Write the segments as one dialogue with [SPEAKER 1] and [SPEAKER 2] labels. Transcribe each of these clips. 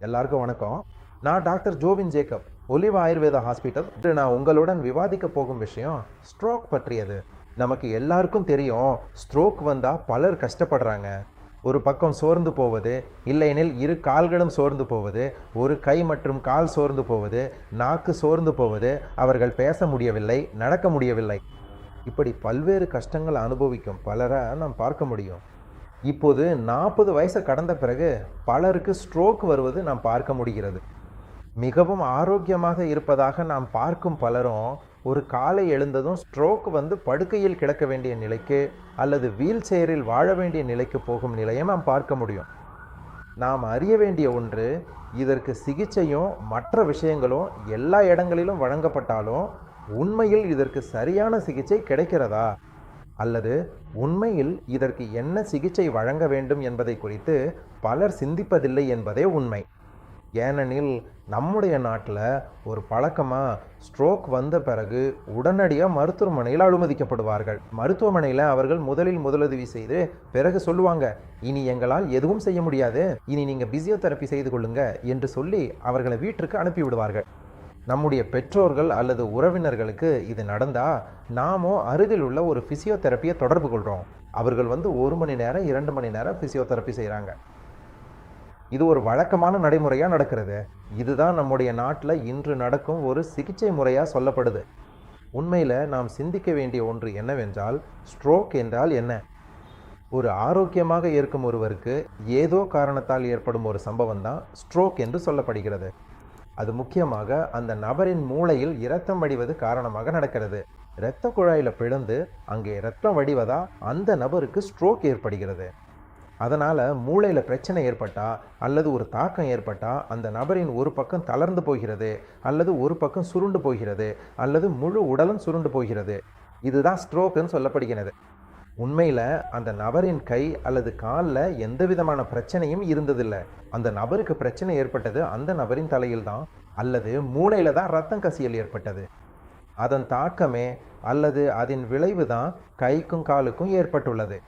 [SPEAKER 1] எல்லாருக்கும் வணக்கம். நான் doctor Jobin Jacob, olive Ayurveda hospital. இன்று நான் உங்களுடன் விவாதிக்க போகும் விஷயம் ஸ்ட்ரோக் பற்றியது. நமக்கு எல்லாருக்கும் தெரியும், ஸ்ட்ரோக் வந்தால் பலர் கஷ்டப்படுறாங்க. ஒரு பக்கம் சோர்ந்து போவது, இல்லையெனில் இரு கால்களும் சோர்ந்து போவது, ஒரு கை மற்றும் கால் சோர்ந்து போவது, நாக்கு சோர்ந்து போவது, அவர்கள் பேச முடியவில்லை, நடக்க முடியவில்லை. இப்படி பல்வேறு கஷ்டங்கள் அனுபவிக்கும் பலரை நாம் பார்க்க முடியும். இப்போது 40 வயசு கடந்த பிறகு பலருக்கு ஸ்ட்ரோக் வருவது நாம் பார்க்க முடிகிறது. மிகவும் ஆரோக்கியமாக இருப்பதாக நாம் பார்க்கும் பலரும் ஒரு காலை எழுந்ததும் ஸ்ட்ரோக் வந்து படுக்கையில் கிடக்க வேண்டிய நிலைக்கு அல்லது வீல் சேரில் வாழ வேண்டிய நிலைக்கு போகும் நிலையை நாம் பார்க்க முடியும். நாம் அறிய வேண்டிய ஒன்று, இதற்கு சிகிச்சையும் மற்ற விஷயங்களும் எல்லா இடங்களிலும் வழங்கப்பட்டாலும் உண்மையில் இதற்கு சரியான சிகிச்சை கிடைக்கிறதா, அல்லது உண்மையில் இதற்கு என்ன சிகிச்சை வழங்க வேண்டும் என்பதை குறித்து பலர் சிந்திப்பதில்லை என்பதே உண்மை. ஏனெனில் நம்முடைய நாட்டில் ஒரு பழக்கமாக ஸ்ட்ரோக் வந்த பிறகு உடனடியாக மருத்துவமனையில் அனுமதிக்கப்படுவார்கள். மருத்துவமனையில் அவர்கள் முதலில் முதலுதவி செய்து பிறகு சொல்லுவாங்க, இனி எங்களால் எதுவும் செய்ய முடியாது, இனி நீங்கள் பிசியோதெரப்பி செய்து கொள்ளுங்க என்று சொல்லி அவர்களை வீட்டிற்கு அனுப்பிவிடுவார்கள். நம்முடைய பெற்றோர்கள் அல்லது உறவினர்களுக்கு இது நடந்தால் நாமோ அருகில் உள்ள ஒரு ஃபிசியோதெரப்பியை தொடர்பு கொள்கிறோம். அவர்கள் வந்து 1 மணி நேரம் 2 மணி நேரம் ஃபிசியோதெரப்பி செய்கிறாங்க. இது ஒரு வழக்கமான நடைமுறையாக நடக்கிறது. இதுதான் நம்முடைய நாட்டில் இன்று நடக்கும் ஒரு சிகிச்சை முறையாக சொல்லப்படுது. உண்மையில் நாம் சிந்திக்க வேண்டிய ஒன்று என்னவென்றால், ஸ்ட்ரோக் என்றால் என்ன? ஒரு ஆரோக்கியமாக இருக்கும் ஒருவருக்கு ஏதோ காரணத்தால் ஏற்படும் ஒரு சம்பவம் தான் ஸ்ட்ரோக் என்று சொல்லப்படுகிறது. அது முக்கியமாக அந்த நபரின் மூளையில் இரத்தம் வடிவது காரணமாக நடக்கிறது. இரத்த குழாயில் பிளந்து அங்கே இரத்தம் வடிவதால் அந்த நபருக்கு ஸ்ட்ரோக் ஏற்படுகிறது. அதனால் மூளையில் பிரச்சனை ஏற்பட்டால் அல்லது ஒரு தாக்கம் ஏற்பட்டால் அந்த நபரின் ஒரு பக்கம் தளர்ந்து போகிறது, அல்லது ஒரு பக்கம் சுருண்டு போகிறது, அல்லது முழு உடலும் சுருண்டு போகிறது. இதுதான் ஸ்ட்ரோக்குன்னு சொல்லப்படுகிறது. உண்மையில் அந்த நபரின் கை அல்லது காலில் எந்த விதமான பிரச்சனையும் இருந்ததில்லை. அந்த நபருக்கு பிரச்சனை ஏற்பட்டது அந்த நபரின் தலையில் தான், அல்லது மூளையில் தான் ரத்தம் கசியல் ஏற்பட்டது. அதன் தாக்கமே அல்லது அதன் விளைவு தான் கைக்கும் காலுக்கும் ஏற்பட்டுள்ளது.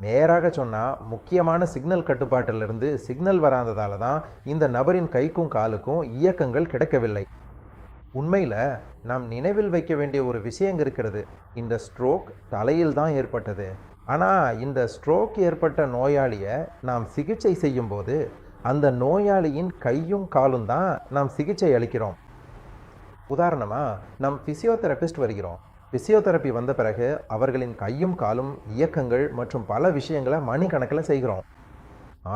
[SPEAKER 1] நேராக சொன்னால், முக்கியமான சிக்னல் கட்டுப்பாட்டிலிருந்து சிக்னல் வராததால் தான் இந்த நபரின் கைக்கும் காலுக்கும் இயக்கங்கள் கிடைக்கவில்லை. உண்மையில் நாம் நினைவில் வைக்க வேண்டிய ஒரு விஷயம் இருக்கிறது. இந்த ஸ்ட்ரோக் தலையில் தான் ஏற்பட்டது. ஆனால் இந்த ஸ்ட்ரோக் ஏற்பட்ட நோயாளியை நாம் சிகிச்சை செய்யும்போது அந்த நோயாளியின் கையும் காலும் தான் நாம் சிகிச்சை அளிக்கிறோம். உதாரணமாக, நம் ஃபிசியோதெரபிஸ்ட் வருகிறோம். ஃபிசியோதெரப்பி வந்த பிறகு அவர்களின் கையும் காலும் இயக்கங்கள் மற்றும் பல விஷயங்களை மணிக்கணக்கில் செய்கிறோம்.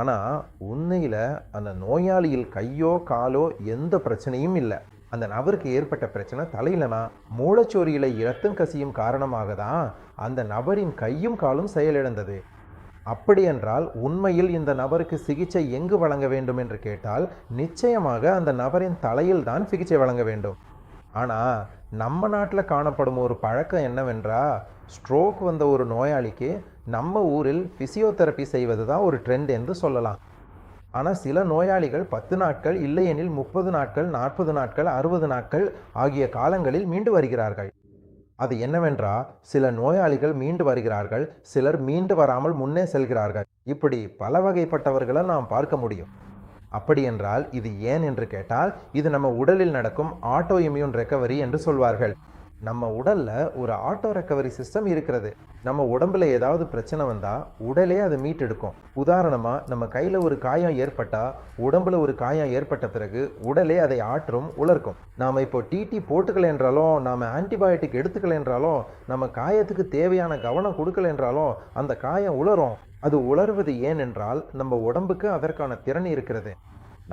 [SPEAKER 1] ஆனால் உண்மையில் அந்த நோயாளியில் கையோ காலோ எந்த பிரச்சனையும் இல்லை. அந்த நபருக்கு ஏற்பட்ட பிரச்சனை தலையிலனா மூளைச்சோரியில இரத்தம் கசியும் காரணமாக தான் அந்த நபரின் கையும் காலும் செயலிழந்தது. அப்படி என்றால் உண்மையில் இந்த நபருக்கு சிகிச்சை எங்கு வழங்க வேண்டும் என்று கேட்டால் நிச்சயமாக அந்த நபரின் தலையில் தான் சிகிச்சை வழங்க வேண்டும். ஆனால் நம்ம நாட்டில் காணப்படும் ஒரு பழக்கம் என்னவென்றால், ஸ்ட்ரோக் வந்த ஒரு நோயாளிக்கு நம்ம ஊரில் ஃபிசியோதெரப்பி செய்வது தான் ஒரு ட்ரெண்ட் என்று சொல்லலாம். ஆனால் சில நோயாளிகள் 10 நாட்கள், இல்லையெனில் 30 நாட்கள், 40 நாட்கள், 60 நாட்கள் ஆகிய காலங்களில் மீண்டு வருகிறார்கள். அது என்னவென்றால், சில நோயாளிகள் மீண்டு வருகிறார்கள், சிலர் மீண்டு வராமல் முன்னே செல்கிறார்கள். இப்படி பல வகைப்பட்டவர்களை நாம் பார்க்க முடியும். அப்படி என்றால் இது ஏன் என்று கேட்டால், இது நம்ம உடலில் நடக்கும் ஆட்டோ இம்யூன் ரெக்கவரி என்று சொல்வார்கள். நம்ம உடலில் ஒரு ஆட்டோ ரெக்கவரி சிஸ்டம் இருக்கிறது. நம்ம உடம்புல ஏதாவது பிரச்சனை வந்தால் உடலே அதை மீட்டெடுக்கும். உதாரணமாக, நம்ம கையில் ஒரு காயம் ஏற்பட்டால், உடம்புல ஒரு காயம் ஏற்பட்ட பிறகு உடலே அதை ஆற்றும், உலர்க்கும். நாம் இப்போ டிடி போட்டுக்கலை என்றாலும், நாம் ஆன்டிபயோட்டிக் எடுத்துக்கலை என்றாலும், நம்ம காயத்துக்கு தேவையான கவனம் கொடுக்கலை என்றாலும் அந்த காயம் உலரும். அது உலர்வது ஏன் என்றால், நம்ம உடம்புக்கு அதற்கான திறன் இருக்கிறது.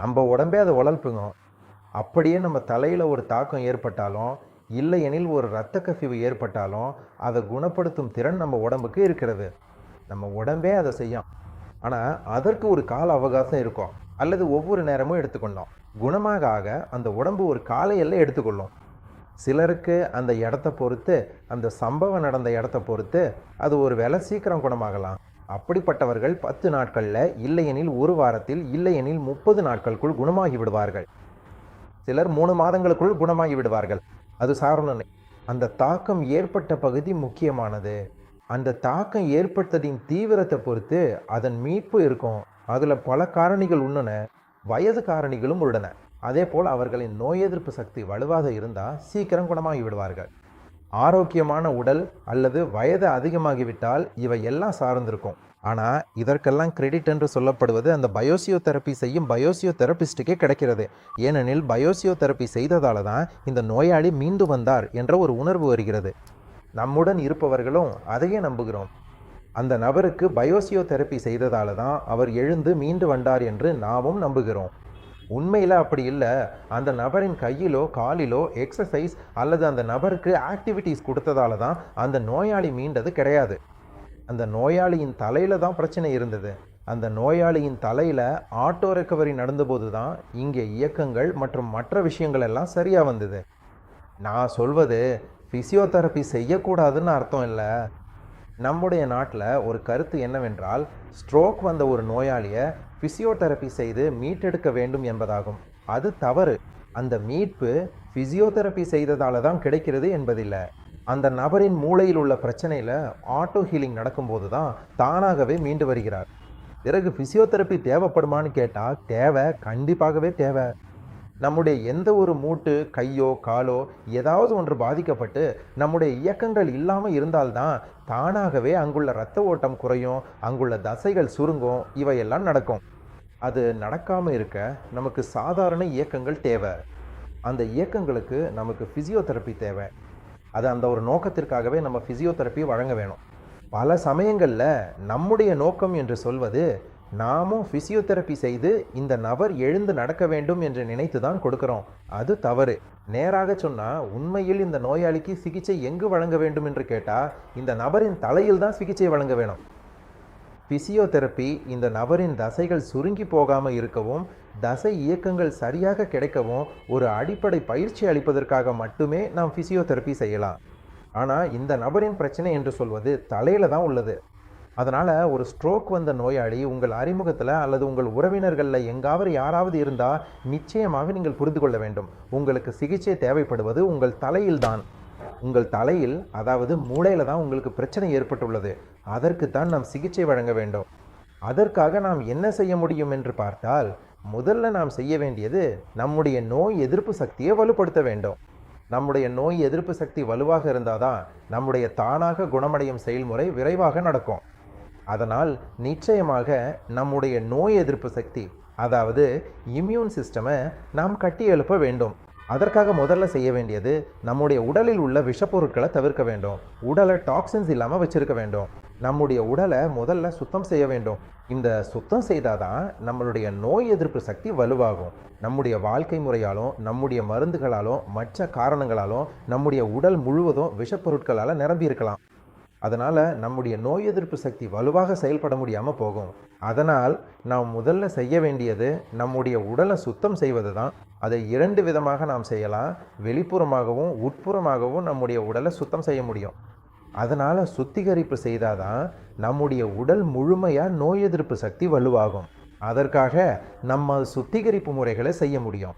[SPEAKER 1] நம்ம உடம்பே அதை உலர்ப்புங்க. அப்படியே நம்ம தலையில் ஒரு தாக்கம் ஏற்பட்டாலும், இல்லையெனில் ஒரு இரத்த கசிவு ஏற்பட்டாலும் அதை குணப்படுத்தும் திறன் நம்ம உடம்புக்கு இருக்கிறது. நம்ம உடம்பே அதை செய்யும். ஆனால் அதற்கு ஒரு கால அவகாசம் இருக்கும், அல்லது ஒவ்வொரு நேரமும் எடுத்துக்கொண்டோம். குணமாக ஆக அந்த உடம்பு ஒரு காலையெல்லாம் எடுத்துக்கொள்ளும். சிலருக்கு அந்த இடத்த பொறுத்து, அந்த சம்பவம் நடந்த இடத்த பொறுத்து அது ஒரு வேளை சீக்கிரம் குணமாகலாம். அப்படிப்பட்டவர்கள் 10 நாட்களில், இல்லையெனில் 1 வாரத்தில், இல்லையெனில் 30 நாட்களுக்குள் குணமாகி விடுவார்கள். சிலர் 3 மாதங்களுக்குள் குணமாகி விடுவார்கள். அது சாரணனை. அந்த தாக்கம் ஏற்பட்ட பகுதி முக்கியமானது. அந்த தாக்கம் ஏற்பட்டதின் தீவிரத்தை பொறுத்து அதன் மீட்பு இருக்கும். அதில் பல காரணிகள் உள்ளன. வயது காரணிகளும் உள்ளன. அதே போல் அவர்களின் நோய் எதிர்ப்பு சக்தி வலுவாக இருந்தால் சீக்கிரம் குணமாகி விடுவார்கள். ஆரோக்கியமான உடல் அல்லது வயது அதிகமாகிவிட்டால் இவை எல்லாம் சார்ந்திருக்கும். ஆனால் இதற்கெல்லாம் கிரெடிட் என்று சொல்லப்படுவது அந்த பயோசியோதெரப்பி செய்யும் பயோசியோதெரபிஸ்டுக்கே கிடைக்கிறது. ஏனெனில் பயோசியோதெரப்பி செய்ததால தான் இந்த நோயாளி மீண்டு வந்தார் என்ற ஒரு உணர்வு வருகிறது. நம்முடன் இருப்பவர்களும் அதையே நம்புகிறோம். அந்த நபருக்கு பயோசியோதெரப்பி செய்ததால தான் அவர் எழுந்து மீண்டு வந்தார் என்று நாமும் நம்புகிறோம். உண்மையில் அப்படி இல்லை. அந்த நபரின் கையிலோ காலிலோ எக்ஸசைஸ் அல்லது அந்த நபருக்கு ஆக்டிவிட்டீஸ் கொடுத்ததால தான் அந்த நோயாளி மீண்டது கிடையாது. அந்த நோயாளியின் தலையில் தான் பிரச்சனை இருந்தது. அந்த நோயாளியின் தலையில் ஆட்டோ ரெக்கவரி நடந்தபோது தான் இங்கே இயக்கங்கள் மற்றும் மற்ற விஷயங்கள் எல்லாம் சரியாக வந்தது. நான் சொல்வது ஃபிசியோதெரப்பி செய்யக்கூடாதுன்னு அர்த்தம் இல்லை. நம்முடைய நாட்டில் ஒரு கருத்து என்னவென்றால், ஸ்ட்ரோக் வந்த ஒரு நோயாளியை ஃபிசியோதெரப்பி செய்து மீட்டெடுக்க வேண்டும் என்பதாகும். அது தவறு. அந்த மீட்பு ஃபிசியோதெரப்பி செய்ததால தான் கிடைக்கிறது என்பதில்லை. அந்த நபரின் மூளையில் உள்ள பிரச்சனையில் ஆட்டோ ஹீலிங் நடக்கும்போது தான் தானாகவே மீண்டு வருகிறார். பிறகு ஃபிசியோதெரப்பி தேவைப்படுமான்னு கேட்டால் தேவை, கண்டிப்பாகவே தேவை. நம்முடைய எந்த ஒரு மூட்டு, கையோ காலோ ஏதாவது ஒன்று பாதிக்கப்பட்டு நம்முடைய இயக்கங்கள் இல்லாமல் இருந்தால்தான் தானாகவே அங்குள்ள இரத்த ஓட்டம் குறையும், அங்குள்ள தசைகள் சுருங்கும், இவையெல்லாம் நடக்கும். அது நடக்காமல் இருக்க நமக்கு சாதாரண இயக்கங்கள் தேவை. அந்த இயக்கங்களுக்கு நமக்கு ஃபிசியோதெரப்பி தேவை. அது அந்த ஒரு நோக்கத்திற்காகவே நம்ம ஃபிசியோதெரப்பி வழங்க வேணும். பல சமயங்களில் நம்முடைய நோக்கம் என்று சொல்வது, நாமும் ஃபிசியோதெரப்பி செய்து இந்த நபர் எழுந்து நடக்க வேண்டும் என்று நினைத்து தான் கொடுக்கிறோம். அது தவறு. நேராக சொன்னால், உண்மையில் இந்த நோயாளிக்கு சிகிச்சை எங்கு வழங்க வேண்டும் என்று கேட்டால் இந்த நபரின் தலையில் தான் சிகிச்சை வழங்க வேணும். ஃபிசியோதெரப்பி இந்த நபரின் தசைகள் சுருங்கி போகாமல் இருக்கவும், தசை இயக்கங்கள் சரியாக கிடைக்கவும் ஒரு அடிப்படை பயிற்சி அளிப்பதற்காக மட்டுமே நாம் ஃபிசியோதெரப்பி செய்யலாம். ஆனால் இந்த நபரின் பிரச்சனை என்று சொல்வது தலையில் தான் உள்ளது. அதனால் ஒரு ஸ்ட்ரோக் வந்த நோயாளி உங்கள் அறிமுகத்தில் அல்லது உங்கள் உறவினர்களில் எங்காவது யாராவது இருந்தால் நிச்சயமாக நீங்கள் புரிந்து கொள்ள வேண்டும். உங்களுக்கு சிகிச்சை தேவைப்படுவது உங்கள் தலையில் தான். உங்கள் தலையில், அதாவது மூளையில் தான் உங்களுக்கு பிரச்சனை ஏற்பட்டுள்ளது. அதற்குத்தான் நாம் சிகிச்சை வழங்க வேண்டும். அதற்காக நாம் என்ன செய்ய முடியும் என்று பார்த்தால், முதல்ல நாம் செய்ய வேண்டியது நம்முடைய நோய் எதிர்ப்பு சக்தியை வலுப்படுத்த வேண்டும். நம்முடைய நோய் எதிர்ப்பு சக்தி வலுவாக இருந்தால் தான் நம்முடைய தானாக குணமடையும் செயல்முறை விரைவாக நடக்கும். அதனால் நிச்சயமாக நம்முடைய நோய் எதிர்ப்பு சக்தி, அதாவது இம்யூன் சிஸ்டமை நாம் கட்டி எழுப்ப வேண்டும். அதற்காக முதல்ல செய்ய வேண்டியது நம்முடைய உடலில் உள்ள விஷப்பொருட்களை தவிர்க்க வேண்டும். உடலை டாக்ஸின்ஸ் இல்லாமல் வச்சிருக்க வேண்டும். நம்முடைய உடலை முதல்ல சுத்தம் செய்ய வேண்டும். இந்த சுத்தம் செய்தால் தான் நம்மளுடைய நோய் எதிர்ப்பு சக்தி வலுவாகும். நம்முடைய வாழ்க்கை முறையாலும், நம்முடைய மருந்துகளாலும், மற்ற காரணங்களாலும் நம்முடைய உடல் முழுவதும் விஷப்பொருட்களால் நிரம்பி இருக்கலாம். அதனால் நம்முடைய நோய் எதிர்ப்பு சக்தி வலுவாக செயல்பட முடியாமல் போகும். அதனால் நாம் முதல்ல செய்ய வேண்டியது நம்முடைய உடலை சுத்தம் செய்வது தான். அதை 2 விதமாக நாம் செய்யலாம். வெளிப்புறமாகவும் உட்புறமாகவும் நம்முடைய உடலை சுத்தம் செய்ய முடியும். அதனால் சுத்திகரிப்பு செய்தால் தான் நம்முடைய உடல் முழுமையாக நோய் எதிர்ப்பு சக்தி வலுவாகும். அதற்காக நம்ம சுத்திகரிப்பு முறைகளை செய்ய முடியும்.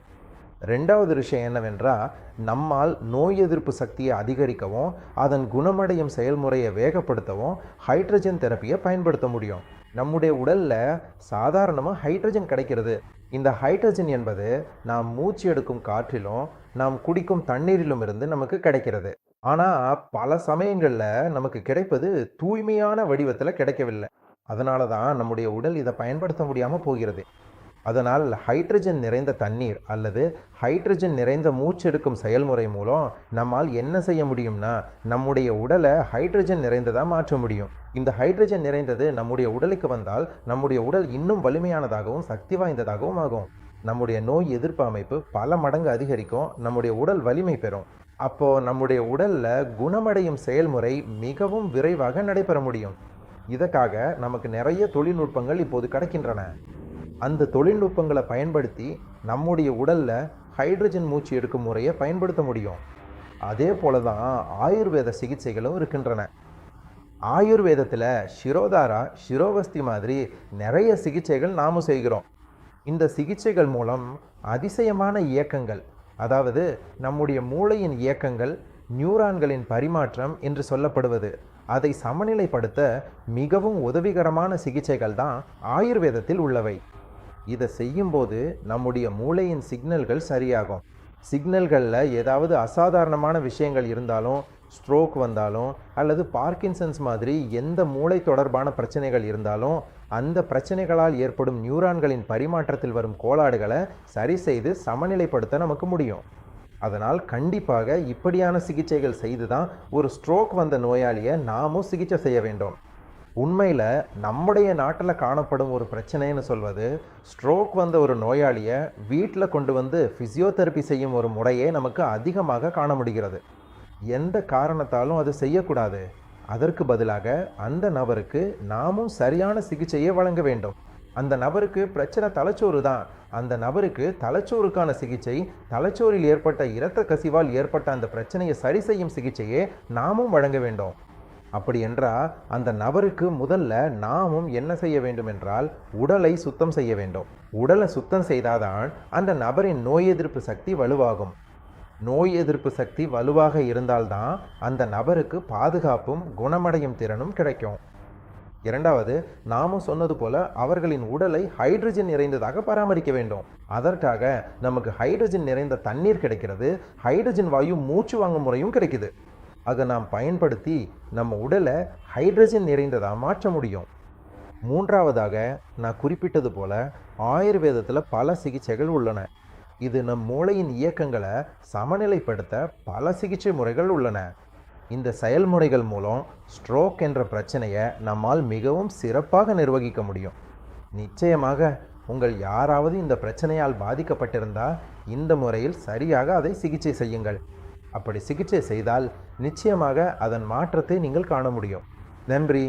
[SPEAKER 1] 2வது விஷயம் என்னவென்றால், நம்மால் நோய் எதிர்ப்பு சக்தியை அதிகரிக்கவும் அதன் குணமடையும் செயல்முறையை வேகப்படுத்தவும் ஹைட்ரஜன் தெரப்பியை பயன்படுத்த முடியும். நம்முடைய உடலில் சாதாரணமாக ஹைட்ரஜன் கிடைக்கிறது. இந்த ஹைட்ரஜன் என்பது நாம் மூச்சு எடுக்கும் காற்றிலும் நாம் குடிக்கும் தண்ணீரிலும் இருந்து நமக்கு கிடைக்கிறது. ஆனால் பல சமயங்களில் நமக்கு கிடைப்பது தூய்மையான வடிவத்தில் கிடைக்கவில்லை. அதனால தான் நம்முடைய உடல் இதை பயன்படுத்த முடியாமல் போகிறது. அதனால் ஹைட்ரஜன் நிறைந்த தண்ணீர் அல்லது ஹைட்ரஜன் நிறைந்த மூச்செடுக்கும் செயல்முறை மூலம் நம்மால் என்ன செய்ய முடியும்னா, நம்முடைய உடலை ஹைட்ரஜன் நிறைந்ததாக மாற்ற முடியும். இந்த ஹைட்ரஜன் நிறைந்தது நம்முடைய உடலுக்கு வந்தால் நம்முடைய உடல் இன்னும் வலிமையானதாகவும் சக்தி வாய்ந்ததாகவும் ஆகும். நம்முடைய நோய் எதிர்ப்பு அமைப்பு பல மடங்கு அதிகரிக்கும். நம்முடைய உடல் வலிமை பெறும். அப்போது நம்முடைய உடலில் குணமடையும் செயல்முறை மிகவும் விரைவாக நடைபெற முடியும். இதற்காக நமக்கு நிறைய தொழில்நுட்பங்கள் இப்போது கிடைக்கின்றன. அந்த தொழில்நுட்பங்களை பயன்படுத்தி நம்முடைய உடலில் ஹைட்ரஜன் மூச்சு எடுக்கும் முறையை பயன்படுத்த முடியும். அதே போல தான் ஆயுர்வேத சிகிச்சைகளும் இருக்கின்றன. ஆயுர்வேதத்தில் சிரோதாரா, சிரோவஸ்தி மாதிரி நிறைய சிகிச்சைகள் நாமும் செய்கிறோம். இந்த சிகிச்சைகள் மூலம் அதிசயமான இயக்கங்கள், அதாவது நம்முடைய மூளையின் இயக்கங்கள், நியூரான்களின் பரிமாற்றம் என்று சொல்லப்படுவது, அதை சமநிலைப்படுத்த மிகவும் உதவிகரமான சிகிச்சைகள் தான் ஆயுர்வேதத்தில் உள்ளவை. இதை செய்யும்போது நம்முடைய மூளையின் சிக்னல்கள் சரியாகும். சிக்னல்களில் ஏதாவது அசாதாரணமான விஷயங்கள் இருந்தாலும், ஸ்ட்ரோக் வந்தாலும் அல்லது பார்க்கின்சன்ஸ் மாதிரி எந்த மூளை தொடர்பான பிரச்சனைகள் இருந்தாலும் அந்த பிரச்சனைகளால் ஏற்படும் நியூரான்களின் பரிமாற்றத்தில் வரும் கோளாறுகளை சரி செய்து சமநிலைப்படுத்த நமக்கு முடியும். அதனால் கண்டிப்பாக இப்படியான சிகிச்சைகள் செய்து தான் ஒரு ஸ்ட்ரோக் வந்த நோயாளியை நாமும் சிகிச்சை செய்ய வேண்டும். உண்மையில் நம்முடைய நாட்டில் காணப்படும் ஒரு பிரச்சனைன்னு சொல்வது, ஸ்ட்ரோக் வந்த ஒரு நோயாளியை வீட்டில் கொண்டு வந்து ஃபிசியோதெரப்பி செய்யும் ஒரு முறையே நமக்கு அதிகமாக காண முடிகிறது. எந்த காரணத்தாலும் அது செய்யக்கூடாது. அதற்கு பதிலாக அந்த நபருக்கு நாமும் சரியான சிகிச்சையை வழங்க வேண்டும். அந்த நபருக்கு பிரச்சனை தலைச்சோறு தான். அந்த நபருக்கு தலைச்சோறுக்கான சிகிச்சை, தலைச்சோறில் ஏற்பட்ட இரத்த கசிவால் ஏற்பட்ட அந்த பிரச்சனையை சரி செய்யும் சிகிச்சையே நாமும் வழங்க வேண்டும். அப்படி என்றால் அந்த நபருக்கு முதல்ல நாமும் என்ன செய்ய வேண்டும் என்றால் உடலை சுத்தம் செய்ய வேண்டும். உடலை சுத்தம் செய்தாதான் அந்த நபரின் நோய் எதிர்ப்பு சக்தி வலுவாகும். நோய் எதிர்ப்பு சக்தி வலுவாக இருந்தால்தான் அந்த நபருக்கு பாதுகாப்பும் குணமடையும் திறனும் கிடைக்கும். இரண்டாவது, நாமும் சொன்னது போல அவர்களின் உடலை ஹைட்ரஜன் நிறைந்ததாக பராமரிக்க வேண்டும். அதற்காக நமக்கு ஹைட்ரஜன் நிறைந்த தண்ணீர் கிடைக்கிறது, ஹைட்ரஜன் வாயு மூச்சு வாங்கும் முறையும் கிடைக்குது. அதை நாம் பயன்படுத்தி நம்ம உடலை ஹைட்ரஜன் நிறைந்ததாக மாற்ற முடியும். மூன்றாவதாக, நான் குறிப்பிட்டது போல ஆயுர்வேதத்தில் பல சிகிச்சைகள் உள்ளன. இது நம் மூளையின் இயக்கங்களை சமநிலைப்படுத்த பல சிகிச்சை முறைகள் உள்ளன. இந்த செயல்முறைகள் மூலம் ஸ்ட்ரோக் என்ற பிரச்சனையை நம்மால் மிகவும் சிறப்பாக நிர்வகிக்க முடியும். நிச்சயமாக உங்கள் யாராவது இந்த பிரச்சனையால் பாதிக்கப்பட்டிருந்தால் இந்த முறையில் சரியாக அதை சிகிச்சை செய்யுங்கள். அப்படி சிகிச்சை செய்தால் நிச்சயமாக அதன் மாற்றத்தை நீங்கள் காண முடியும். நன்றி.